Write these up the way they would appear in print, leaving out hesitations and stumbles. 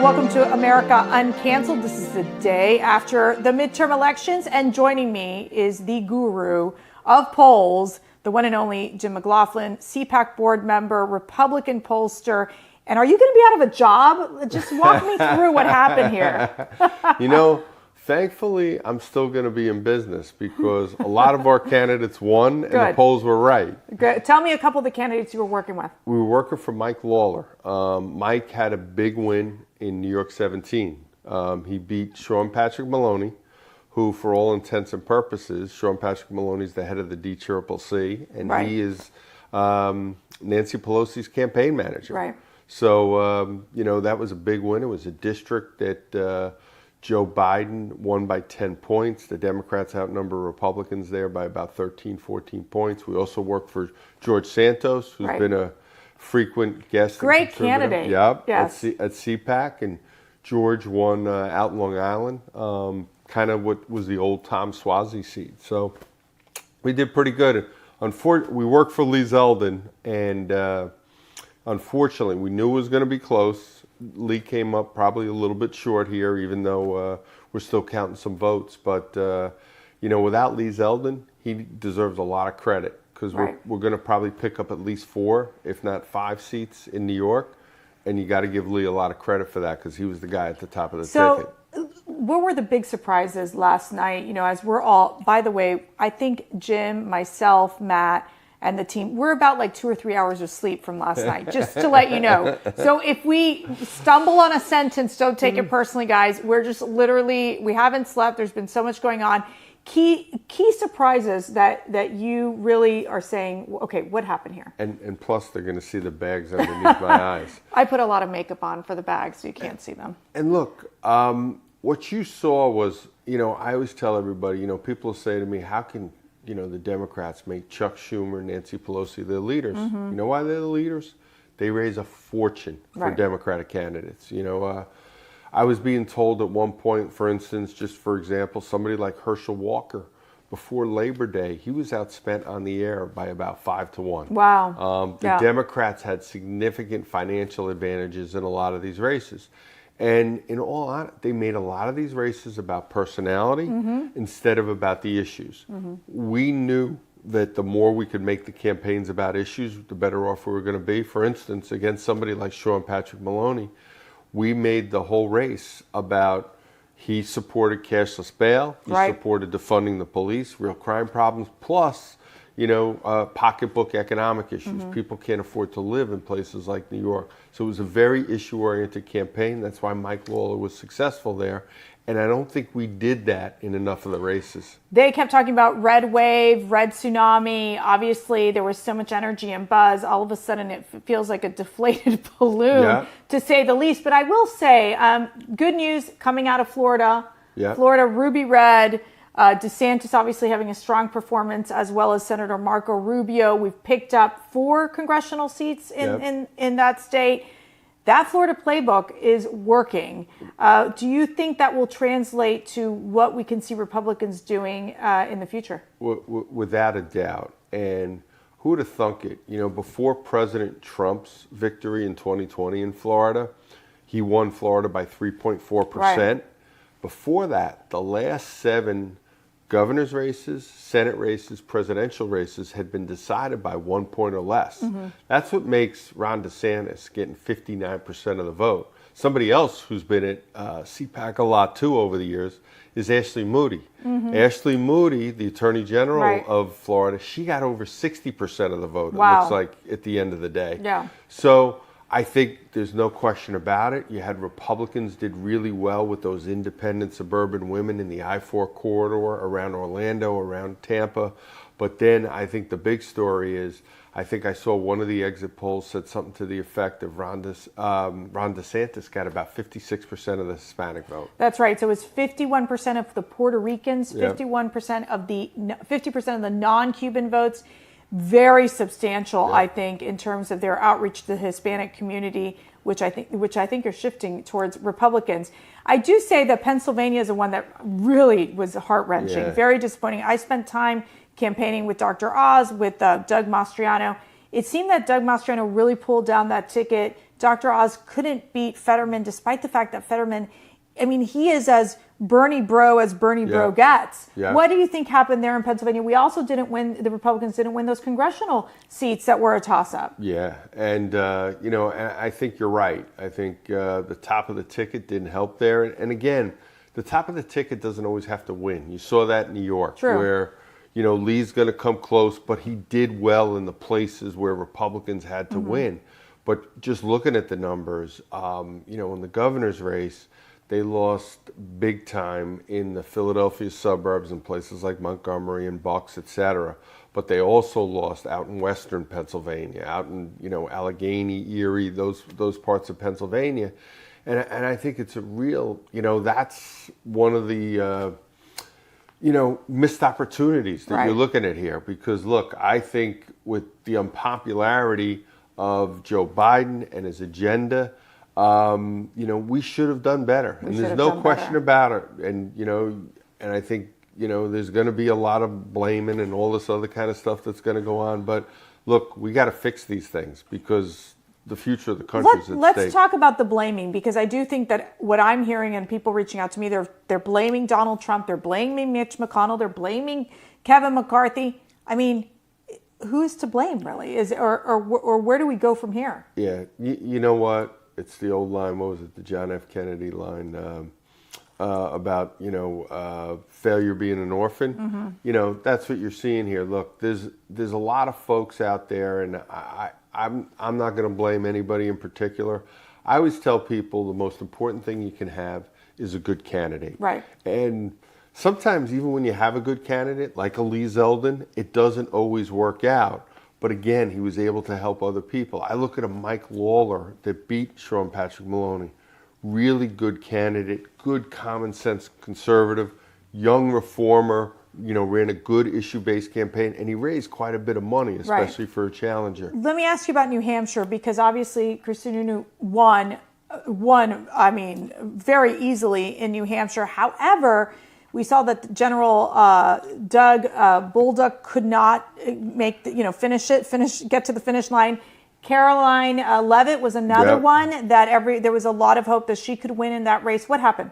welcome to America Uncanceled. This is the day after the midterm elections, and joining me is the guru of polls, the one and only Jim McLaughlin, CPAC board member, Republican pollster. And are you going to be out of a job? Just walk me through what happened here. Thankfully, I'm still going to be in business because a lot of our candidates won and the polls were right. Good. Tell me a couple of the candidates you were working with. We were working for Mike Lawler. Mike had a big win in New York 17. He beat Sean Patrick Maloney, who, for all intents and purposes, Sean Patrick Maloney is the head of the DCCC, and he is Nancy Pelosi's campaign manager. Right. So, that was a big win. It was a district that Joe Biden won by 10 points. The Democrats outnumber Republicans there by about 13, 14 points. We also worked for George Santos, who's been a frequent guest. Great candidate. Yep, yes. At CPAC. And George won out in Long Island, kind of what was the old Tom Suozzi seat. So we did pretty good. We worked for Lee Zeldin, and unfortunately, we knew it was going to be close. Lee came up probably a little bit short here, even though we're still counting some votes. But, without Lee Zeldin, he deserves a lot of credit because we're going to probably pick up at least 4, if not 5 seats in New York. And you got to give Lee a lot of credit for that because he was the guy at the top of the ticket. What were the big surprises last night? As we're all, by the way, I think Jim, myself, Matt, and the team, we're about like 2 or 3 hours of sleep from last night, just to let you know. So if we stumble on a sentence, don't take it personally, guys. We're just literally, we haven't slept. There's been so much going on. Key surprises that you really are saying, okay, what happened here? And plus, they're going to see the bags underneath my eyes. I put a lot of makeup on for the bags, so you can't see them. And look, what you saw was, I always tell everybody, people say to me, how can the Democrats make Chuck Schumer, Nancy Pelosi their leaders? You know why they're the leaders? They raise a fortune for Democratic candidates. I was being told at one point, for instance, just for example, somebody like Herschel Walker, before Labor Day, he was outspent on the air by about 5 to 1. Wow. The Democrats had significant financial advantages in a lot of these races. And in all honesty, they made a lot of these races about personality instead of about the issues. We knew that the more we could make the campaigns about issues, the better off we were going to be. For instance, against somebody like Sean Patrick Maloney, we made the whole race about he supported cashless bail, he supported defunding the police, real crime problems, plus pocketbook economic issues. People can't afford to live in places like New York. So it was a very issue-oriented campaign. That's why Mike Lawler was successful there. And I don't think we did that in enough of the races. They kept talking about red wave, red tsunami. Obviously, there was so much energy and buzz. All of a sudden, it feels like a deflated balloon, to say the least. But I will say, good news coming out of Florida. Florida, ruby red. DeSantis obviously having a strong performance, as well as Senator Marco Rubio. We've picked up 4 congressional seats in that state. That Florida playbook is working. Do you think that will translate to what we can see Republicans doing in the future? Without a doubt. And who would have thunk it? Before President Trump's victory in 2020 in Florida, he won Florida by 3.4%. Before that, the last 7 governor's races, Senate races, presidential races had been decided by 1 point or less. That's what makes Ron DeSantis getting 59% of the vote. Somebody else who's been at CPAC a lot too over the years is Ashley Moody. Ashley Moody, the Attorney General of Florida, she got over 60% of the vote, it looks like, at the end of the day. So I think there's no question about it. You had Republicans did really well with those independent suburban women in the I-4 corridor around Orlando, around Tampa. But then I think the big story is, I think I saw one of the exit polls said something to the effect of Ron DeSantis got about 56% of the Hispanic vote. That's right. So it's 51% of the Puerto Ricans, 50% of the non-Cuban votes. Very substantial, I think, in terms of their outreach to the Hispanic community, which I think are shifting towards Republicans. I do say that Pennsylvania is the one that really was heart-wrenching, very disappointing. I spent time campaigning with Dr. Oz, with Doug Mastriano it seemed that Doug Mastriano really pulled down that ticket. Dr. Oz couldn't beat Fetterman, despite the fact that Fetterman, I mean, he is as Bernie bro as Bernie bro gets. Yeah. What do you think happened there in Pennsylvania? We also didn't win, the Republicans didn't win those congressional seats that were a toss-up. Yeah, and I think you're right. I think the top of the ticket didn't help there. And again, the top of the ticket doesn't always have to win. You saw that in New York, where Lee's going to come close, but he did well in the places where Republicans had to win. But just looking at the numbers, in the governor's race, they lost big time in the Philadelphia suburbs and places like Montgomery and Bucks, et cetera. But they also lost out in western Pennsylvania, out in Allegheny, Erie, those parts of Pennsylvania. And I think it's a real, that's one of the missed opportunities that you're looking at here. Because look, I think with the unpopularity of Joe Biden and his agenda, we should have done better, and there's no question about it. And I think there's going to be a lot of blaming and all this other kind of stuff that's going to go on. But look, we got to fix these things because the future of the country is at stake. Let's talk about the blaming, because I do think that what I'm hearing and people reaching out to me, they're blaming Donald Trump, they're blaming Mitch McConnell, they're blaming Kevin McCarthy. I mean, who's to blame, really? Or where do we go from here? Yeah, you know what? It's the old line, what was it, the John F. Kennedy line about, failure being an orphan. That's what you're seeing here. Look, there's a lot of folks out there, and I'm not going to blame anybody in particular. I always tell people the most important thing you can have is a good candidate. Right. And sometimes even when you have a good candidate, like a Lee Zeldin, it doesn't always work out. But again, he was able to help other people. I look at a Mike Lawler that beat Sean Patrick Maloney. Really good candidate, good common sense conservative, young reformer, ran a good issue-based campaign, and he raised quite a bit of money, especially for a challenger. Let me ask you about New Hampshire, because obviously Kristi Noem won, very easily in New Hampshire. However, we saw that General Doug Bolduc could not get to the finish line. Caroline Leavitt was another one that there was a lot of hope that she could win in that race. What happened?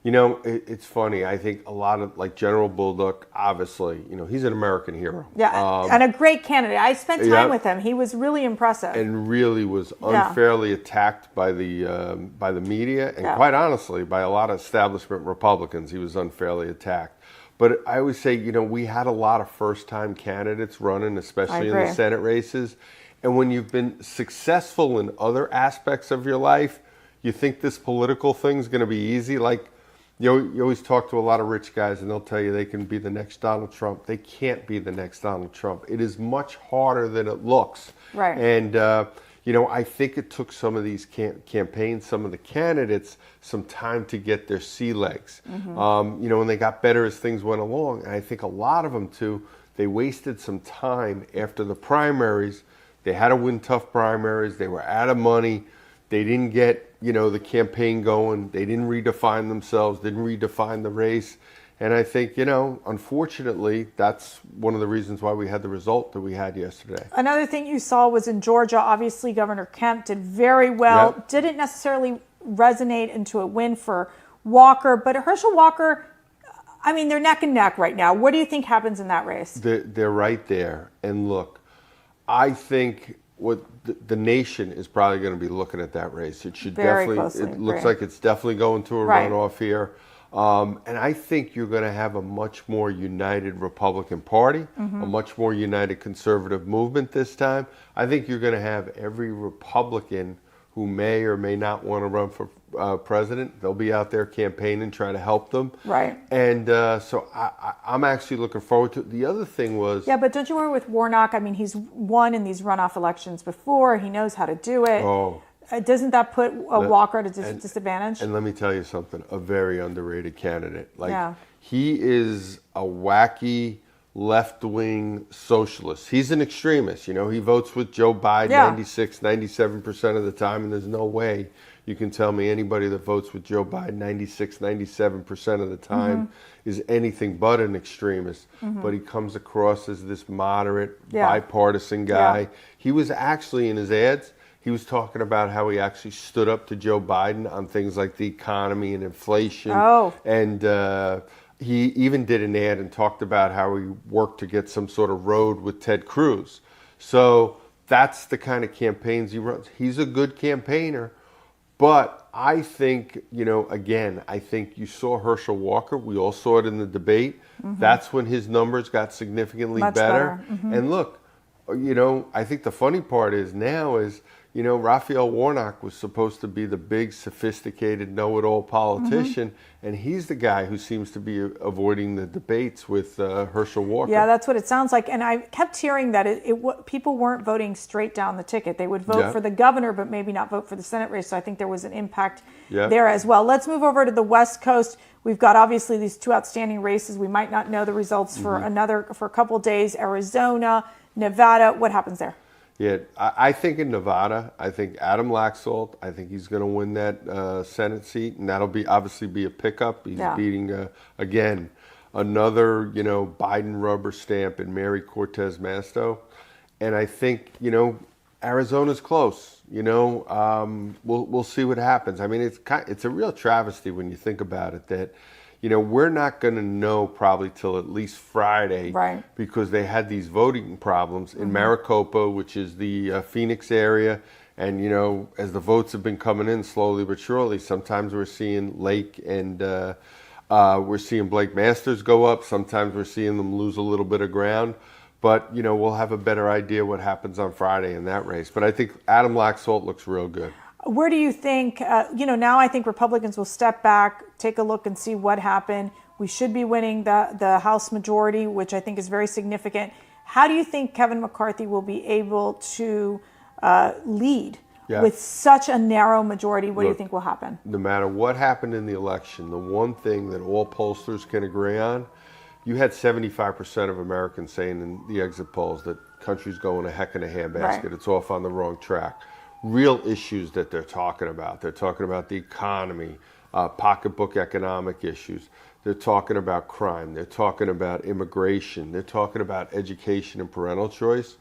It's funny. I think a lot of, like General Bolduc, obviously, he's an American hero. Yeah, and a great candidate. I spent time with him. He was really impressive. And really was unfairly attacked by the media, and quite honestly, by a lot of establishment Republicans. He was unfairly attacked. But I always say, we had a lot of first-time candidates running, especially in the Senate races. And when you've been successful in other aspects of your life, you think this political thing's going to be easy. Like, you always talk to a lot of rich guys, and they'll tell you they can be the next Donald Trump. They can't be the next Donald Trump. It is much harder than it looks. Right. And, I think it took some of these campaigns, some of the candidates, some time to get their sea legs. And they got better as things went along. And I think a lot of them, too, they wasted some time after the primaries. They had to win tough primaries. They were out of money. They didn't get, the campaign going. They didn't redefine themselves, didn't redefine the race. And I think, unfortunately, that's one of the reasons why we had the result that we had yesterday. Another thing you saw was in Georgia. Obviously, Governor Kemp did very well. Didn't necessarily resonate into a win for Walker. But Herschel Walker, they're neck and neck right now. What do you think happens in that race? They're right there. And look, I think what the nation is probably going to be looking at that race. It should it looks like it's definitely going to a runoff here. And I think you're going to have a much more united Republican Party, a much more united conservative movement this time. I think you're going to have every Republican who may or may not want to run for president. They'll be out there campaigning, trying to help them. Right. And so I'm actually looking forward to it. The other thing was... Yeah, but don't you worry with Warnock? He's won in these runoff elections before. He knows how to do it. Oh. Doesn't that put Walker at a disadvantage? And let me tell you something, a very underrated candidate. He is a wacky left-wing socialist. He's an extremist. He votes with Joe Biden 96, 97% of the time, and there's no way You can tell me anybody that votes with Joe Biden 96, 97% of the time is anything but an extremist. But he comes across as this moderate, bipartisan guy. He was actually, in his ads, he was talking about how he actually stood up to Joe Biden on things like the economy and inflation. And he even did an ad and talked about how he worked to get some sort of road with Ted Cruz. So that's the kind of campaigns he runs. He's a good campaigner. But I think, again, I think you saw Herschel Walker. We all saw it in the debate. That's when his numbers got significantly better. And look, I think the funny part is now is, Raphael Warnock was supposed to be the big, sophisticated, know-it-all politician, and he's the guy who seems to be avoiding the debates with Herschel Walker. Yeah, that's what it sounds like. And I kept hearing that people weren't voting straight down the ticket. They would vote for the governor, but maybe not vote for the Senate race. So I think there was an impact there as well. Let's move over to the West Coast. We've got obviously these two outstanding races. We might not know the results for a couple days. Arizona, Nevada. What happens there? Yeah, I think in Nevada, I think Adam Laxalt, I think he's going to win that Senate seat, and that'll obviously be a pickup. He's beating, again, another, Biden rubber stamp in Mary Cortez Masto. And I think, Arizona's close. We'll see what happens. I mean, it's a real travesty when you think about it that, we're not going to know probably till at least Friday, because they had these voting problems in Maricopa, which is the Phoenix area. And, as the votes have been coming in slowly but surely, sometimes we're seeing Lake and we're seeing Blake Masters go up. Sometimes we're seeing them lose a little bit of ground. But, we'll have a better idea what happens on Friday in that race. But I think Adam Laxalt looks real good. Where do you think, now I think Republicans will step back, take a look and see what happened. We should be winning the House majority, which I think is very significant. How do you think Kevin McCarthy will be able to lead with such a narrow majority? What do you think will happen? No matter what happened in the election, the one thing that all pollsters can agree on, you had 75% of Americans saying in the exit polls that country's going a heck in a handbasket. It's off on the wrong track. Real issues that they're talking about. They're talking about the economy, pocketbook economic issues. They're talking about crime. They're talking about immigration. They're talking about education and parental choice.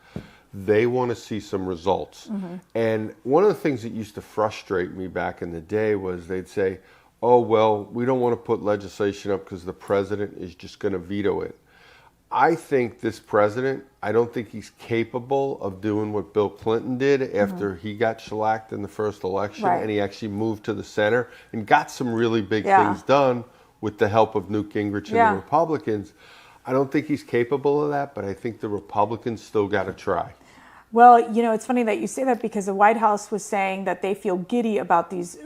They want to see some results. And one of the things that used to frustrate me back in the day was they'd say, oh, well, we don't want to put legislation up because the president is just going to veto it. I think this president, I don't think he's capable of doing what Bill Clinton did after he got shellacked in the first election, and he actually moved to the center and got some really big things done with the help of Newt Gingrich and the Republicans. I don't think he's capable of that, but I think the Republicans still got to try. Well, it's funny that you say that because the White House was saying that they feel giddy about these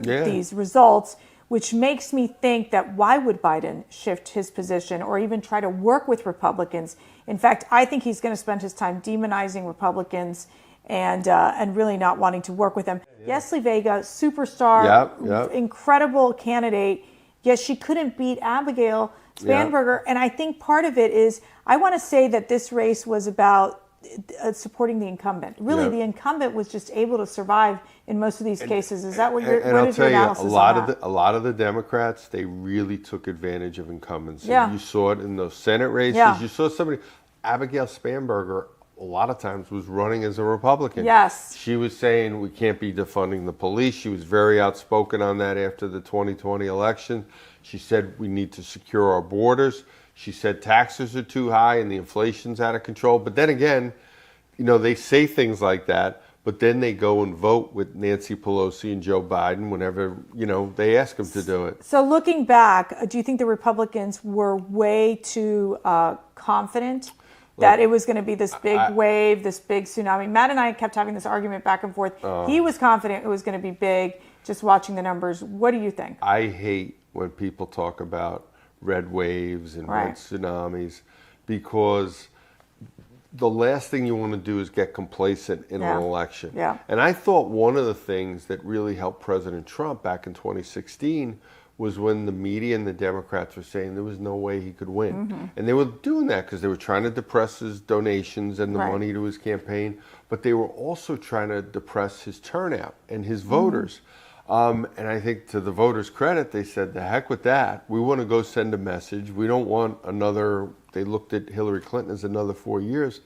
results, which makes me think that why would Biden shift his position or even try to work with Republicans? In fact, I think he's going to spend his time demonizing Republicans and really not wanting to work with them. Yesli Vega, superstar, incredible candidate. Yes, she couldn't beat Abigail Spanberger. And I think part of it is, I want to say that this race was about supporting the incumbent. Really, the incumbent was just able to survive in most of these cases. Is that what your analysis a lot of the Democrats, they really took advantage of incumbency. You saw it in those Senate races. You saw somebody, Abigail Spanberger, a lot of times was running as a Republican. She was saying we can't be defunding the police. She was very outspoken on that after the 2020 election. She said we need to secure our borders. She said taxes are too high and the inflation's out of control. But then again, they say things like that, but then they go and vote with Nancy Pelosi and Joe Biden whenever, they ask them to do it. So looking back, do you think the Republicans were way too confident that it was going to be this big wave, this big tsunami? Matt and I kept having this argument back and forth. He was confident it was going to be big, just watching the numbers. What do you think? I hate when people talk about red waves and red tsunamis, because the last thing you want to do is get complacent in an election. And I thought one of the things that really helped President Trump back in 2016 was when the media and the Democrats were saying there was no way he could win. And they were doing that because they were trying to depress his donations and the money to his campaign, but they were also trying to depress his turnout and his voters. And I think to the voters' credit, they said, the heck with that. We want to go send a message. We don't want another, they looked at Hillary Clinton as another 4 years.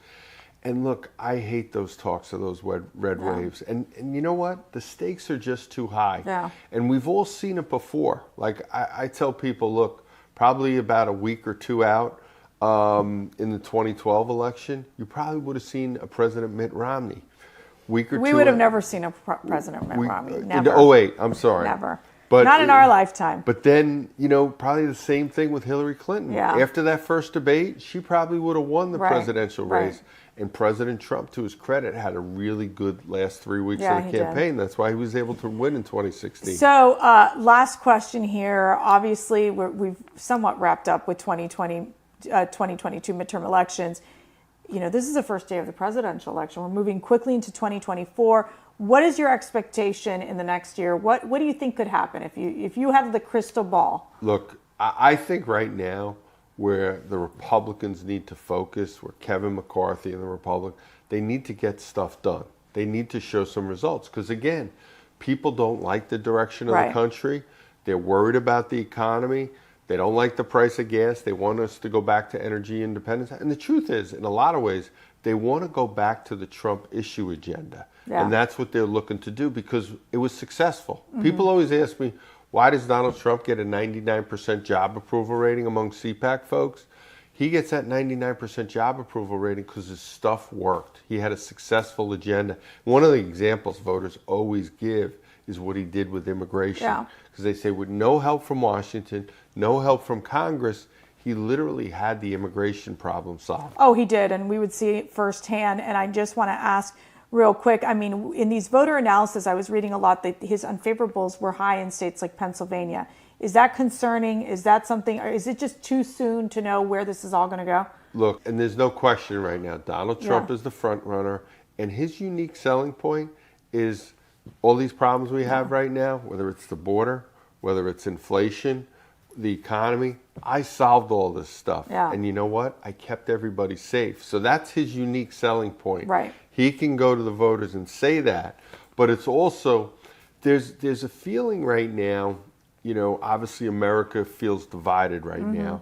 And look, I hate those talks of those red waves. And you know what? The stakes are just too high. Yeah. And we've all seen it before. Like I tell people, look, probably about a week or two out in the 2012 election, you probably would have seen a President Mitt Romney. We would have never seen a President Mitt Romney. Never. Oh, wait, I'm sorry. Never. But, not in our lifetime. But then, probably the same thing with Hillary Clinton. Yeah. After that first debate, she probably would have won the presidential race. And President Trump, to his credit, had a really good last 3 weeks of the campaign. That's why he was able to win in 2016. So, last question here. Obviously, we've somewhat wrapped up with 2022 midterm elections. This is the first day of the presidential election. We're moving quickly into 2024. What is your expectation in the next year? What do you think could happen if you have the crystal ball? Look, I think right now where the Republicans need to focus, where Kevin McCarthy and the Republicans, they need to get stuff done. They need to show some results. Because again, people don't like the direction of the country. They're worried about the economy. They don't like the price of gas. They want us to go back to energy independence. And the truth is, in a lot of ways, they want to go back to the Trump issue agenda. Yeah. And that's what they're looking to do because it was successful. Mm-hmm. People always ask me, why does Donald Trump get a 99% job approval rating among CPAC folks? He gets that 99% job approval rating because his stuff worked. He had a successful agenda. One of the examples voters always give is what he did with immigration. Because they say with no help from Washington, no help from Congress, he literally had the immigration problem solved. Oh, he did, and we would see it firsthand. And I just want to ask real quick, I mean, in these voter analysis, I was reading a lot that his unfavorables were high in states like Pennsylvania. Is that concerning? Is that something, or is it just too soon to know where this is all going to go? Look, and there's no question right now, Donald Trump is the front runner, and his unique selling point is all these problems we have right now, whether it's the border, whether it's inflation, the economy, I solved all this stuff. Yeah. And you know what? I kept everybody safe. So that's his unique selling point. Right. He can go to the voters and say that. But it's also, there's a feeling right now, obviously America feels divided right now.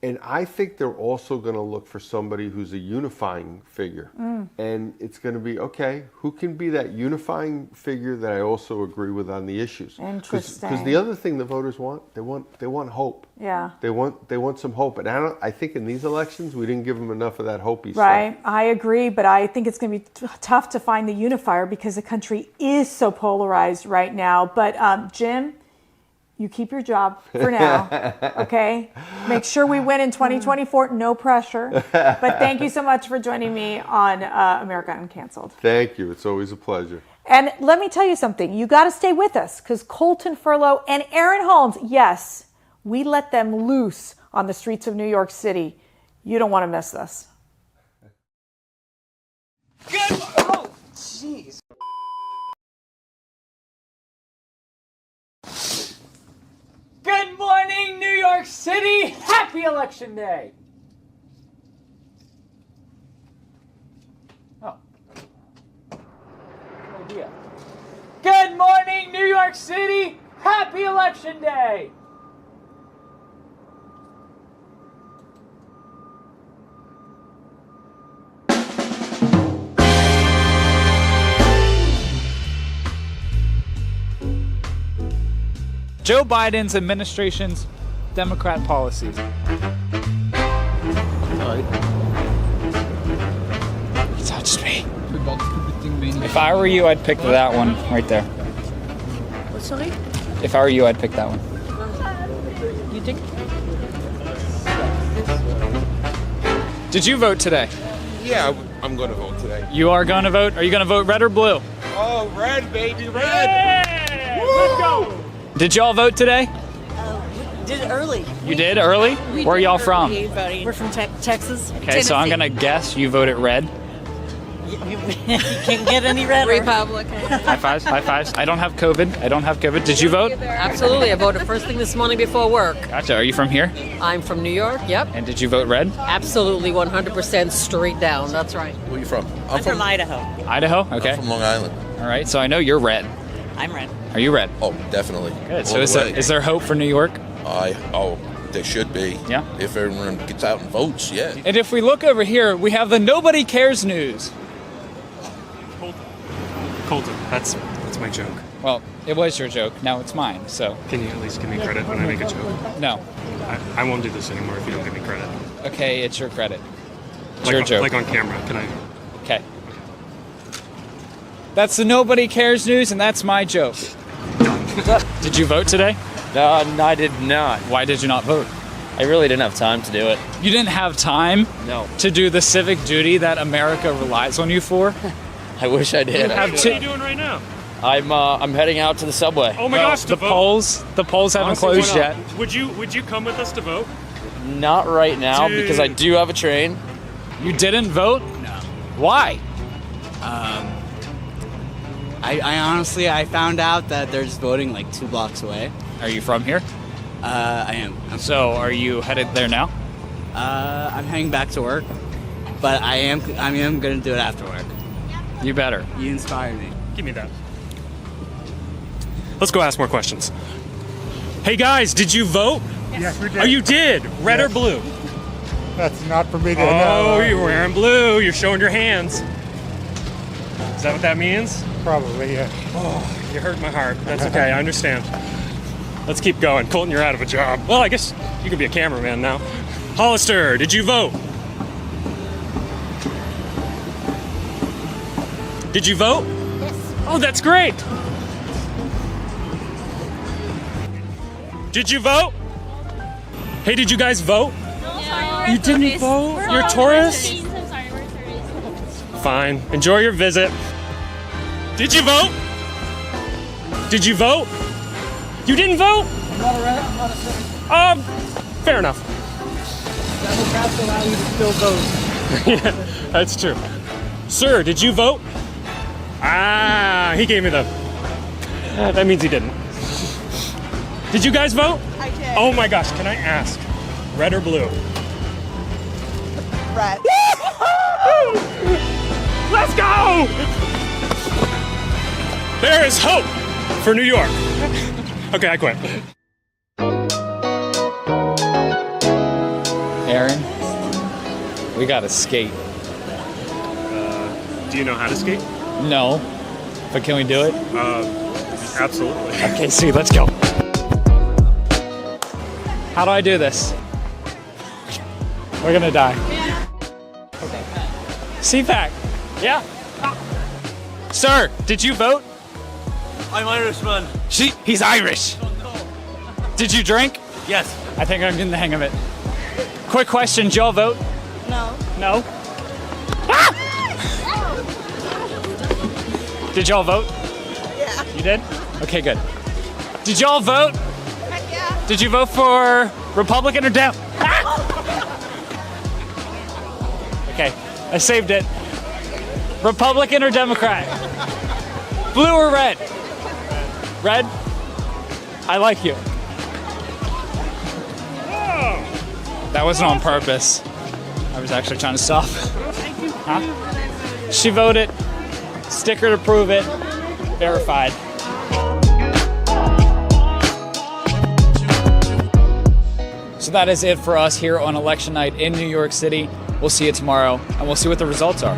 And I think they're also going to look for somebody who's a unifying figure. And it's going to be, okay, who can be that unifying figure that I also agree with on the issues? Interesting. Because the other thing the voters want, they want hope. Yeah. They want some hope. And I think in these elections, we didn't give them enough of that hopey stuff. Right. I agree, but I think it's going to be tough to find the unifier because the country is so polarized right now. But Jim, you keep your job for now, okay? Make sure we win in 2024. No pressure. But thank you so much for joining me on America Uncanceled. Thank you. It's always a pleasure. And let me tell you something. You got to stay with us because Colton Furlow and Aaron Holmes, yes, we let them loose on the streets of New York City. You don't want to miss this. Good. Oh, jeez. Good morning, New York City! Happy Election Day! Oh. Good idea. Good morning, New York City! Happy Election Day! Joe Biden's administration's Democrat policies. All right. You touched me. If I were you, I'd pick that one right there. What, sorry? If I were you, I'd pick that one. You think? Did you vote today? Yeah, I'm going to vote today. You are going to vote? Are you going to vote red or blue? Oh, red, baby, red! Hey! Let's go! Did y'all vote today? Did it early. You did early? Where are y'all from? We're from Texas. Okay, Tennessee. so I'm gonna guess you voted red. You can't get any redder. Republican. High fives, high fives. I don't have COVID. Did you vote? Absolutely. I voted first thing this morning before work. Gotcha. Are you from here? I'm from New York. Yep. And did you vote red? Absolutely, 100% straight down. That's right. Where are you from? I'm from Idaho. Idaho? Okay. I'm from Long Island. All right, so I know you're red. I'm red. Are you red? Oh, definitely. Good. So All is the there, way. is there hope for New York? There should be. Yeah. If everyone gets out and votes, yeah. And if we look over here, we have the Nobody Cares news. Colton. That's my joke. Well, it was your joke. Now it's mine. So Can you at least give me credit when I make a joke? no. I won't do this anymore if you don't give me credit. Okay, it's your credit. It's Like, your joke. like on camera. Can I? Okay. That's the Nobody Cares news, and that's my joke. Did you vote today? No, I did not. Why did you not vote? I really didn't have time to do it. You didn't have time No. to do the civic duty that America relies on you for? I wish I did. have What to- are you doing right now? I'm heading out to the subway. Oh my gosh, to the vote. polls haven't Honestly, closed why yet. not? Would you come with us to vote? Not right now Dude. because I do have a train. You didn't vote? No. Why? I honestly, I found out that there's voting like 2 blocks away. Are you from here? I am. So are you headed there now? I'm heading back to work, but I am gonna do it after work. You better. You inspired me. Give me that. Let's go ask more questions. Hey guys, did you vote? Yes, we did. Oh, you did. Red or blue? That's not for me to Oh, know. you're wearing blue. You're showing your hands. Is that what that means? Probably, yeah. Oh, you hurt my heart. That's okay. I understand. Let's keep going. Colton, you're out of a job. Well, I guess you could be a cameraman now. Hollister, did you vote? Did you vote? Yes. Oh, that's great. Did you vote? Hey, did you guys vote? You didn't vote? You're tourists? I'm sorry, we're tourists. Fine. Enjoy your visit. Did you vote? Did you vote? You didn't vote? I'm not a citizen. Fair enough. Democrats allow you to still vote. Yeah, that's true. Sir, did you vote? Ah, he gave me the... That means he didn't. Did you guys vote? I did. Oh my gosh, can I ask? Red or blue? Red. Let's go! There is hope for New York. Okay, I quit. Aaron, we gotta skate. Do you know how to skate? No, but can we do it? Absolutely. Okay, see, let's go. How do I do this? We're gonna die. Okay. CPAC. Yeah. Sir, did you vote? I'm Irishman. He's Irish. Did you drink? Yes. I think I'm getting the hang of it. Quick question, did y'all vote? No. No? Ah! Did y'all vote? Yeah. You did? Okay, good. Did y'all vote? Heck yeah. Did you vote for Republican or Dem? Ah! Okay, I saved it. Republican or Democrat? Blue or red? Red? I like you. That wasn't on purpose. I was actually trying to stop. Huh? She voted. Sticker to prove it. Verified. So that is it for us here on election night in New York City. We'll see you tomorrow, and we'll see what the results are.